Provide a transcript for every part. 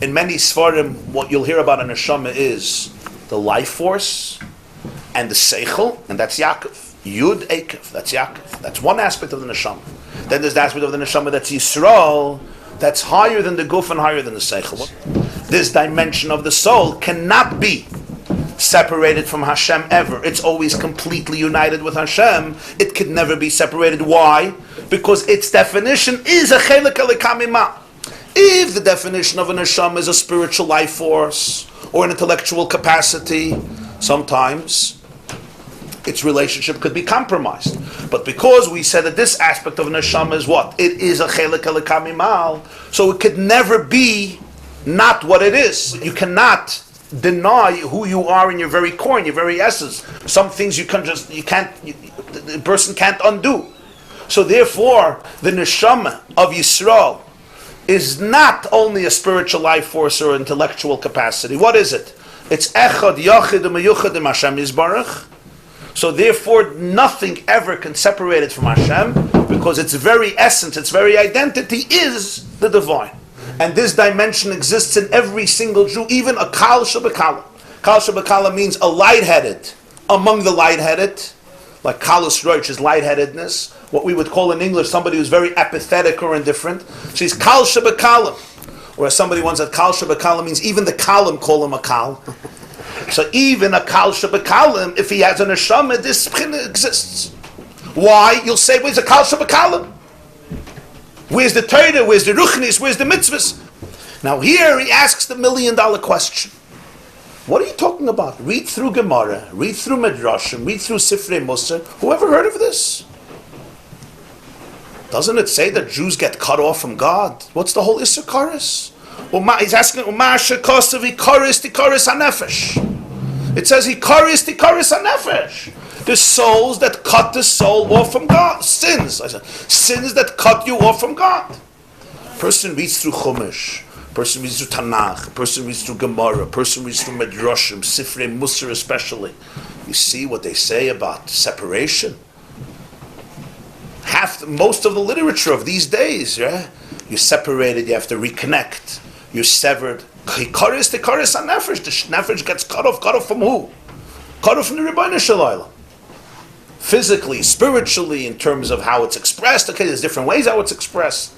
In many Sfarim, what you'll hear about a neshama is the life force and the seichel, and that's Yaakov. Yud Ekev, that's Yaakov. That's one aspect of the neshama. Then there's the aspect of the neshama that's Yisrael, that's higher than the guf and higher than the seichel. This dimension of the soul cannot be separated from HaShem ever. It's always completely united with HaShem. It could never be separated. Why? Because its definition is a chelik elikamima. If the definition of a neshama is a spiritual life force or an intellectual capacity, sometimes its relationship could be compromised. But because we said that this aspect of a neshama is what? It is a chelik elikamimal, so it could never be not what it is. You cannot deny who you are in your very core, in your very essence. Some things the person can't undo. So therefore, the neshama of Yisrael is not only a spiritual life force or intellectual capacity. What is it? It's echad, yachid, meyuchad, and Hashem Yisbarach. So therefore, nothing ever can separate it from Hashem, because its very essence, its very identity is the divine. And this dimension exists in every single Jew, even a kal shabakala. Kal shabakala means a lightheaded among the lightheaded, like kalus roich is lightheadedness. What we would call in English somebody who's very apathetic or indifferent. She's kal shabakalam. Or as somebody once said, kal shabakalam means even the kalam call him a kal. So even a kal shabakalam, if he has a neshama, this pchina exists. Why? You'll say, where's a kal shabakalam? Where's the Torah? Where's the Ruchnis? Where's the mitzvahs? Now here he asks the $1 million question. What are you talking about? Read through Gemara, read through Midrashim, read through Sifrei Musar. Whoever heard of this? Doesn't it say that Jews get cut off from God? What's the whole Issur Kares? He's asking, it says, the souls that cut the soul off from God. Sins. I said, sins that cut you off from God. Person reads through Chumash. Person reads through Tanakh. Person reads through Gemara. Person reads through Midrashim, Sifrei Musar especially. You see what they say about separation. Most of the literature of these days, yeah? You're separated, you have to reconnect. You're severed. The nefesh gets cut off from who? Cut off from the Rebbeinu Shalom. Physically, spiritually, in terms of how it's expressed. Okay, there's different ways how it's expressed.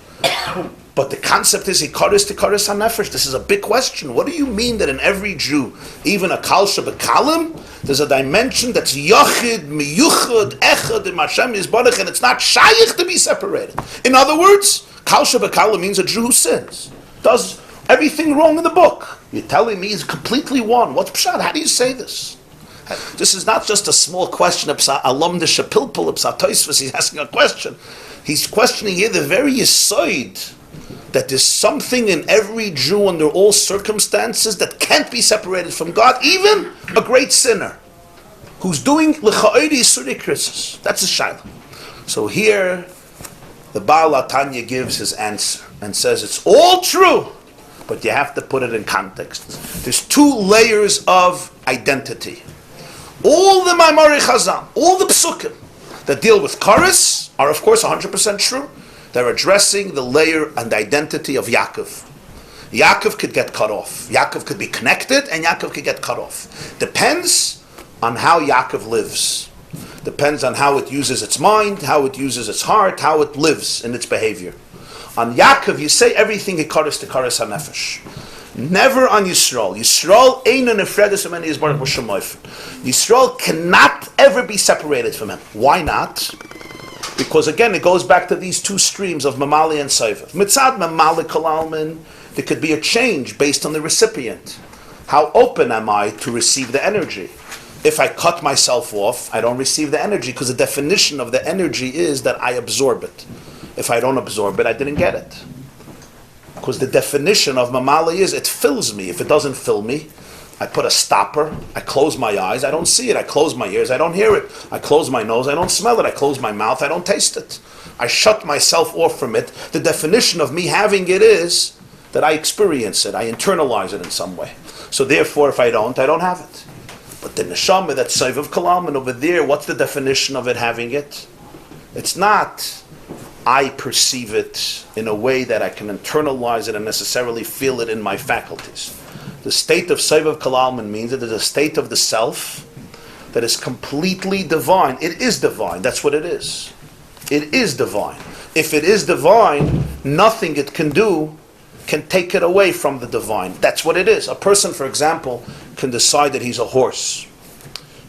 But the concept is Ikaris Tikaris HaNefesh. This is a big question. What do you mean that in every Jew, even a Kal Shabakalim, there's a dimension that's Yachid, Miyuchad, Echad, and Hashem Yisbarach, and it's not Shaykh to be separated. In other words, Kal Shabakalim means a Jew who sins, does everything wrong in the book. You're telling me he's completely one. What's Pshat? How do you say this? This is not just a small question of Alam de Shapilpul of Toisvus. He's asking a question. He's questioning here the very Yisoid, that there's something in every Jew under all circumstances that can't be separated from God, even a great sinner who's doing l'cha'ori yisuri krisis. That's a shayla. So here, the Baal HaTanya gives his answer and says it's all true, but you have to put it in context. There's two layers of identity. All the Maimonides Chazal, all the psukim that deal with Kares are of course 100% true. They're addressing the layer and identity of Yaakov. Yaakov could get cut off. Yaakov could be connected, and Yaakov could get cut off. Depends on how Yaakov lives. Depends on how it uses its mind, how it uses its heart, how it lives in its behavior. On Yaakov, you say everything Ikaris to Kares HaNefesh. Never on Yisrael. Yisrael eina nefredes from any Yisbarach b'shemoyfen. Yisrael cannot ever be separated from him. Why not? Because again, it goes back to these two streams of Mamali and Seivav. Mitzad Mamali Kol Almin, there could be a change based on the recipient. How open am I to receive the energy? If I cut myself off, I don't receive the energy, because the definition of the energy is that I absorb it. If I don't absorb it, I didn't get it. Because the definition of Mamali is it fills me. If it doesn't fill me, I put a stopper, I close my eyes, I don't see it. I close my ears, I don't hear it. I close my nose, I don't smell it. I close my mouth, I don't taste it. I shut myself off from it. The definition of me having it is that I experience it, I internalize it in some way. So therefore, if I don't have it. But the neshama, that Seivav Kalam, and over there, what's the definition of it having it? It's not I perceive it in a way that I can internalize it and necessarily feel it in my faculties. The state of Sovev Kalalman means that it is a state of the self that is completely divine. It is divine. That's what it is. It is divine. If it is divine, nothing it can do can take it away from the divine. That's what it is. A person, for example, can decide that he's a horse.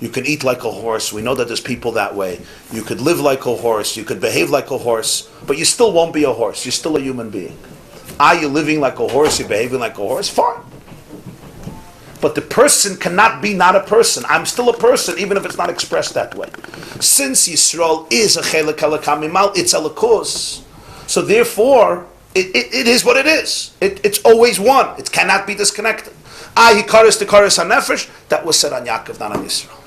You can eat like a horse. We know that there's people that way. You could live like a horse. You could behave like a horse. But you still won't be a horse. You're still a human being. Are you living like a horse? You're behaving like a horse? Fine. But the person cannot be not a person. I'm still a person, even if it's not expressed that way. Since Yisrael is a chelek halakamimal, it's a lakos. So therefore, it is what it is. It's always one. It cannot be disconnected. That was said on Yaakov, not on Yisrael.